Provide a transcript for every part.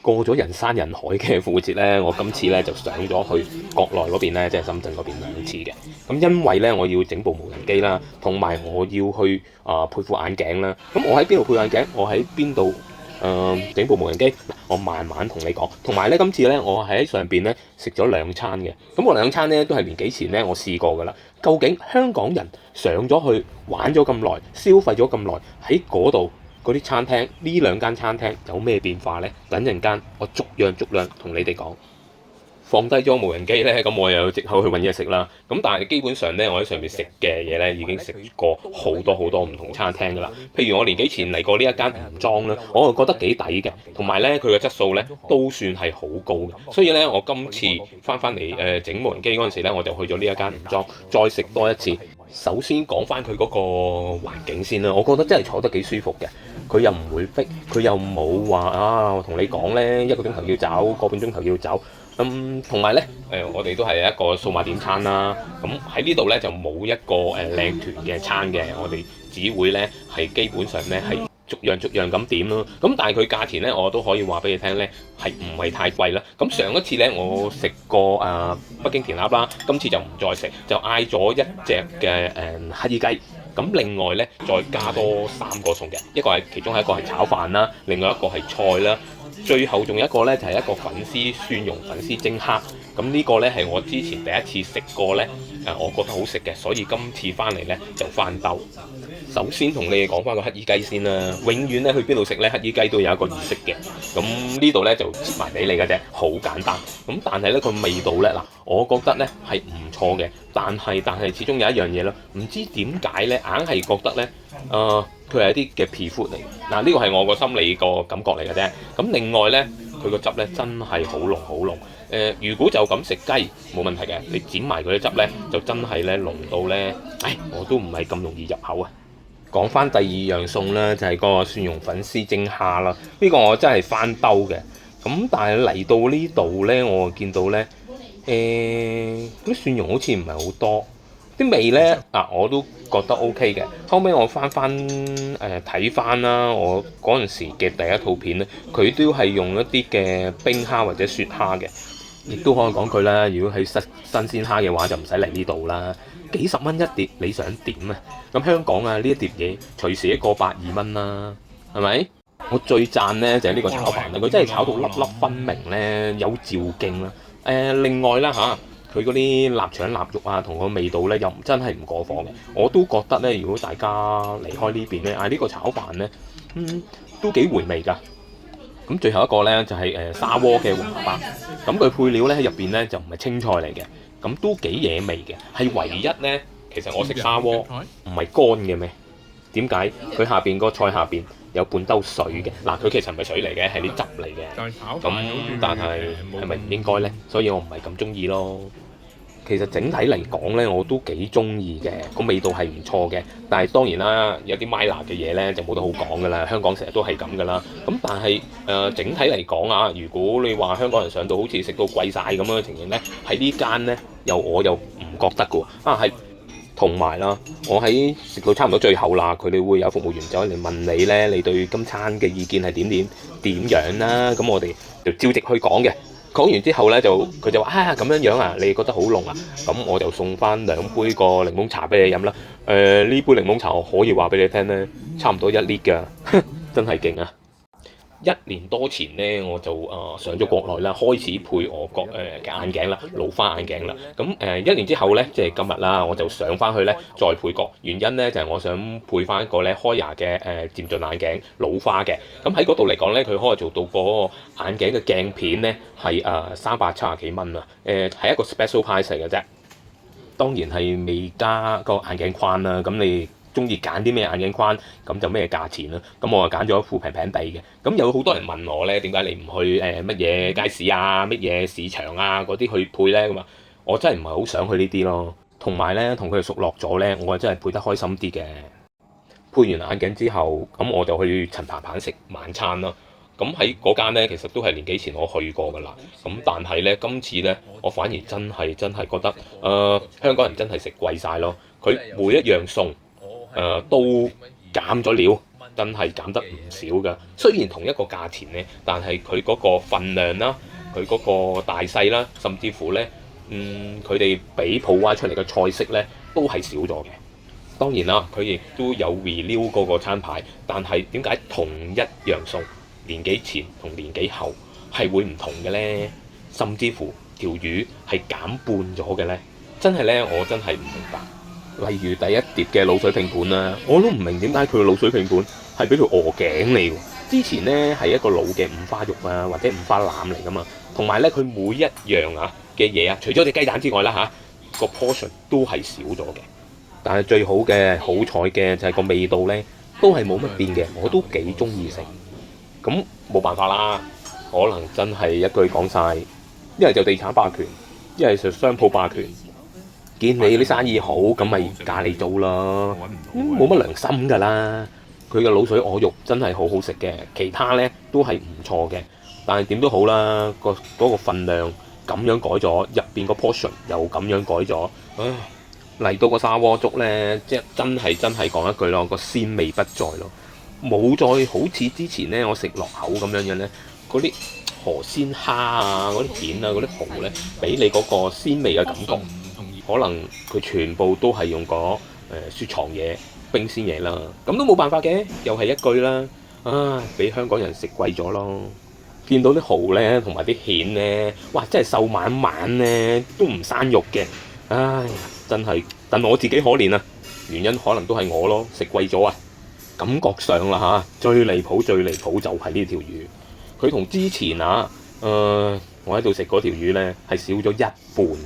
過咗人山人海嘅復活節咧，我今次咧就上咗去國內嗰邊咧，即係深圳嗰邊2次嘅。咁因為咧，我要整部無人機啦，同埋我要去配副眼鏡啦。咁我喺邊度配眼鏡？我喺邊度整部無人機？我慢慢同你講。同埋咧，今次咧我喺上邊咧食咗2餐嘅。咁我2餐咧都係年幾前咧我試過㗎啦。究竟香港人上咗去玩咗咁耐，消費咗咁耐喺嗰度，嗰啲餐廳，呢2間餐廳有咩變化呢？等陣間我逐樣同你哋講。放低咗無人機呢，咁我又有藉口去揾嘢食啦。咁但係基本上呢，我喺上面食嘅嘢呢已經食過好多唔同餐廳㗎啦。譬如我年幾前嚟過呢一間吳莊啦，我就覺得幾抵嘅，同埋呢，佢嘅質素呢都算係好高嘅。所以呢，我今次翻嚟整無人機嗰陣時呢，我就去咗呢一間吳莊，再食多一次。首先講翻佢嗰個環境先啦，我覺得真係坐得幾舒服嘅。佢又唔會逼，佢又冇話我同你講呢1個鐘頭要走，個半鐘頭要走。同埋呢，我哋都係一個數碼點餐啦。咁喺呢度呢，就冇一個靚團嘅餐嘅，我哋只會呢係基本上呢係逐樣咁點咯。咁但係佢價錢呢，我都可以話俾你聽呢，係唔係太貴啦。咁上一次呢，我食過北京填鴨啦，今次就唔再食，就嗌咗一隻嘅黑衣雞。咁另外咧，再加多3個餸嘅，其中一個係炒飯啦，另外一個係菜啦，最後仲有一個咧就係一個粉絲蒜蓉粉絲蒸蝦。咁呢個咧係我之前第一次食過咧，我覺得好食嘅，所以今次翻嚟咧就翻兜。首先同你哋講翻個黑衣雞先啦，永遠咧去邊度食咧黑衣雞都有一個儀式嘅。咁呢度咧就切埋俾你嘅啫，好簡單。咁但係咧個味道咧嗱，我覺得咧係唔錯嘅，但係始終有一樣嘢咯，唔知點解咧硬係覺得咧佢係一啲嘅皮膚嚟。嗱呢個係我個心理個感覺嚟嘅啫。咁另外咧佢個汁咧真係好濃。如果就咁食雞冇問題嘅，你剪埋佢啲汁咧就真係咧濃到咧，我都唔係咁容易入口啊。講翻第2樣餸啦，就係個蒜蓉粉絲蒸蝦啦。呢個我真係翻兜嘅。咁但係嚟到呢度呢，我見到呢啲蒜蓉好似唔係好多，啲味呢，我都覺得 OK 嘅。後尾我翻睇翻啦，我嗰陣時嘅第一套片呢，佢都係用一啲嘅冰蝦或者雪蝦嘅，亦都可以講句啦。如果係新鮮蝦嘅話，就唔使嚟呢度啦。幾十蚊一碟，你想點啊？咁香港呢一碟嘢隨時1個120蚊啦，係咪？我最讚呢就係呢個炒飯啦，佢真係炒到粒粒分明呢，有嚼勁啦。另外啦佢嗰啲臘腸臘肉同個味道呢又真係唔過火嘅。我都覺得呢，如果大家離開呢邊呢，嗌呢個炒飯呢，都幾回味㗎。咁最後一個呢，就係砂鍋嘅黃蘿蔔，咁佢配料呢入邊呢就唔係青菜嚟嘅。咁都幾惹味嘅，係唯一呢。其實我食砂鍋唔係乾嘅咩？點解佢下邊個菜下邊有半兜水嘅？嗱，佢其實唔係水嚟嘅，係啲汁嚟嘅。咁但係係咪唔應該呢？所以我唔係咁中意咯。其實整體嚟講呢，我都幾中意嘅，個味道係唔錯嘅。但係當然啦，有啲麥辣嘅嘢呢就冇得好講㗎啦。香港成日都係咁㗎啦。咁但係整體嚟講如果你話香港人上到好似食到貴晒咁樣嘅情形呢，喺呢間呢我又唔覺得㗎喎。係同埋啦，我喺食到差唔多最後啦，佢哋會有服務員走嚟問你呢，你對今餐嘅意見係點樣啦？咁我哋就照直去講嘅。講完之後呢，佢就話咁樣你覺得好濃啊？咁我就送翻2杯個檸檬茶俾你飲啦。呢杯檸檬茶我可以話俾你聽呢，差唔多1 lit 㗎，真係勁啊！1年多前呢，我就上咗國內啦，開始配我嘅眼鏡啦，老花眼鏡啦。咁1年之後呢，即係今日啦，我就上翻去呢，再配過。原因呢，就係我想配翻一個呢開牙嘅漸進眼鏡老花嘅。咁喺嗰度嚟講呢，佢可以做到個眼鏡嘅鏡片呢係370幾蚊啊。係一個 special price 嚟嘅啫。當然係未加個眼鏡框啦。咁你中意揀啲咩眼鏡框，咁就咩價錢啦。咁我就揀咗一副平平地嘅。咁有好多人問我呢，點解你唔去乜嘢街市乜嘢市場嗰啲去配呢？咁啊，我真係唔係好想去呢啲咯。同埋呢，同佢哋熟絡咗呢，我真係配得開心啲嘅。配完眼鏡之後，咁我就去陳排排食晚餐啦。咁喺嗰間呢，其實都係年幾前我去過㗎啦。咁但係呢，今次呢，我反而真係覺得香港人真係食貴晒咯。佢每一樣餸都減咗料，真係減得唔少㗎。雖然同一個價錢呢，但係佢嗰個份量啦，佢嗰個大細啦，甚至乎呢，佢哋俾鋪挖出嚟嘅菜式呢，都係少咗嘅。當然啦，佢亦都有 renew 嗰個餐牌，但係點解同一樣數年幾前同年幾後係會唔同嘅呢？甚至乎條魚係減半咗嘅呢？真係呢，我真係唔明白。例如第一碟嘅滷水拼盤啦，我都唔明點解佢嘅滷水拼盤係俾條鵝頸嚟喎。之前呢係一個老嘅五花肉啊，或者五花腩嚟噶嘛。同埋呢，佢每一樣嘅嘢除咗隻雞蛋之外啦個 portion 都係少咗嘅。但係最好彩嘅就係個味道呢，都係冇乜變嘅，我都幾中意食。咁冇辦法啦，可能真係一句講晒，一係就地產霸權，一係就商鋪霸權。見你啲生意好，咁咪嫁你做咯，冇乜良心㗎啦。佢嘅滷水鵝肉真係好好食嘅，其他呢都係唔錯嘅。但係點都好啦，嗰個份量咁樣改咗，入邊個 portion 又咁樣改咗，嚟到個砂鍋粥呢，即係真係講一句咯，個鮮味不在咯，冇再好似之前呢，我食落口咁樣呢，嗰啲河鮮蝦啊、嗰啲片啊、嗰啲蠔呢，俾你嗰個鮮味嘅感覺。可能佢全部都係用嗰雪藏嘢、冰鮮嘢啦，咁都冇辦法嘅，又係一句啦，俾香港人食貴咗咯。見到啲蠔呢，同埋啲蜆呢，哇，真係瘦蜢蜢呢，都唔生肉嘅，唉，真係戥我自己可憐啊！原因可能都係我咯，食貴咗啊！感覺上啦最離譜就係呢條魚，佢同之前我喺度食嗰條魚呢，係少咗一半。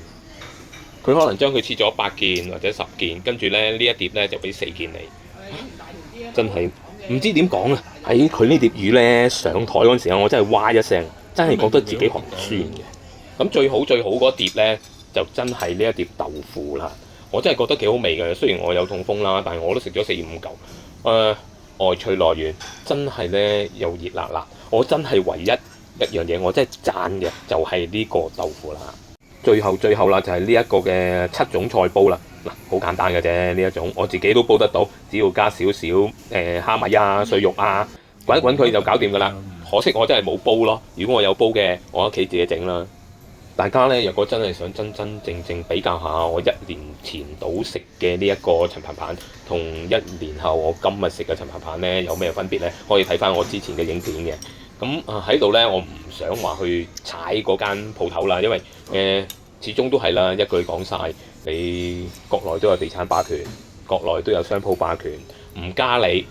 佢可能將佢切咗8件或者10件，跟住呢一碟呢就俾4件你，真係唔知點講啊！喺佢呢碟魚呢上台嗰陣時候，我真係哇一聲，真係覺得自己寒酸嘅。咁最好嗰碟呢，就真係呢一碟豆腐啦，我真係覺得幾好味嘅。雖然我有痛風啦，但係我都食咗4、5嚿。外脆來源真係呢又熱辣辣，我真係唯一一樣嘢我真係讚嘅就係呢個豆腐啦。最後啦，就係呢一個嘅7種菜煲啦。嗱，好簡單嘅啫，呢一種我自己都煲得到，只要加少少蝦米啊、碎肉啊，滾一滾佢就搞掂噶啦。可惜我真係冇煲咯。如果我有煲嘅，我喺屋企自己整啦。大家呢，如果真係想真正比較下我1年前到食嘅呢一個陳盤盤，同1年後我今日食嘅陳盤盤呢，有咩分別呢？可以睇翻我之前嘅影片嘅。咁喺度呢，我唔想話去踩嗰間鋪頭啦，因為始終都係啦，一句講晒，你國內都有地產霸權，國內都有商鋪霸權，唔加你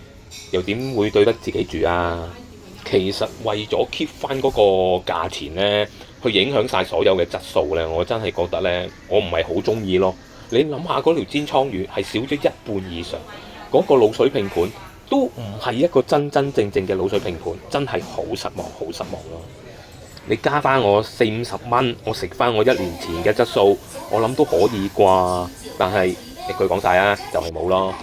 又點會對得自己住啊？其實為咗 keep 翻嗰個價錢呢，去影響晒所有嘅質素呢，我真係覺得呢，我唔係好中意咯。你諗下嗰條煎倉魚係少咗一半以上，嗰個滷水拼盤都唔係一個真正嘅滷水拼盤，真係好失望咯。你加翻我40、50蚊，我食翻我1年前嘅質素，我諗都可以啩。但係一句講晒就係冇咯。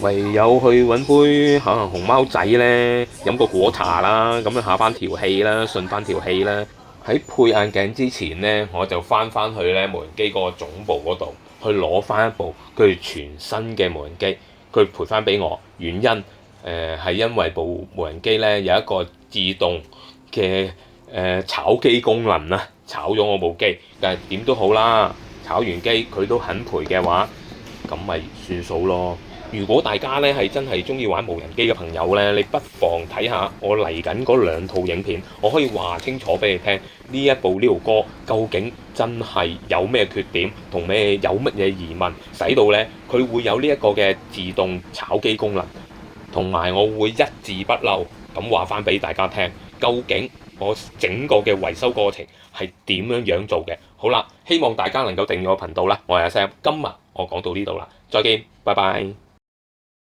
唯有去揾杯熊貓仔呢，飲個果茶啦，咁樣下翻條氣啦，順翻條氣啦。喺配眼鏡之前呢，我就翻去呢無人機嗰個總部嗰度去攞翻一部佢全新嘅無人機，佢賠翻俾我。原因係因為部無人機呢有一個自動嘅炒機功能啦，炒咗我部機。但係點都好啦，炒完機佢都肯賠嘅話，咁咪算數咯。如果大家呢係真係中意玩無人機嘅朋友呢，你不妨睇下我嚟緊嗰2套影片，我可以話清楚俾你聽，呢一部呢條歌究竟真係有咩缺點，同有乜嘢疑問，使到呢佢會有呢一個嘅自動炒機功能，同埋我會一字不漏咁話翻俾大家聽，究竟我整個嘅維修過程係點樣做嘅。好啦，希望大家能夠訂閱我頻道啦，我係阿 Sam，今日我講到呢度啦，再見，拜拜。